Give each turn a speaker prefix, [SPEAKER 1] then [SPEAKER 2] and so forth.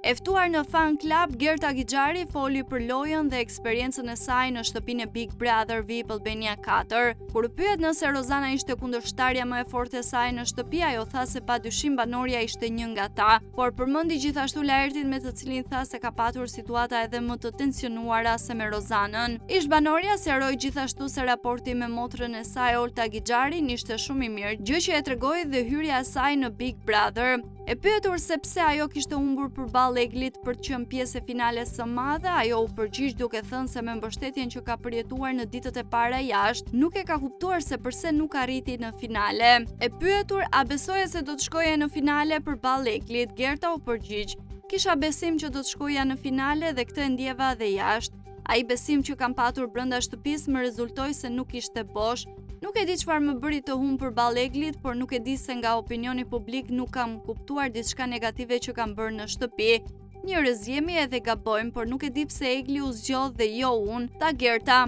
[SPEAKER 1] E ftuar në fan club, Gerta Gixhari foli për lojën dhe eksperiencën e saj në shtëpinë e Big Brother VIP Albania 4. Kur pyet nëse Rozana ishte kundërshtarja më e fortë e saj në shtëpi, ajo tha se padyshim banorja ishte një nga ta, por përmendi gjithashtu lajërtin me të cilin tha se ka patur situata edhe më të tensionuara se me Rozanën. Ish banorja sqaroi gjithashtu se raporti me motrën e saj Olta Gixhari ishte shumë i mirë, gjë që e tregoi dhe hyrja e saj në Big Brother. E pyetur se pse ajo kishte humbur përballë Eglit për të qenë pjesë e finales së madhe, ajo u përgjigj duke thënë se me mbështetjen që ka përjetuar në ditët e para jashtë, nuk e ka kuptuar se pse nuk arriti në finale. E pyetur a besoje se do të shkoje në finale përballë Eglit, Gerta u përgjigj: "Kisha besim që do të shkoja në finale dhe këtë ndjeva edhe jashtë. Ai besim që kam patur brenda shtëpisë më rezultoi se nuk ishte bosh. Nuk e di çfarë më bëri të humb përballë Eglit, por nuk e di se nga opinioni publik nuk kam kuptuar diçka negative që kam bërë në shtëpi. Njerëz jemi edhe gabojmë, por nuk e di pse Egli u zgjodh dhe jo unë", tha Gerta.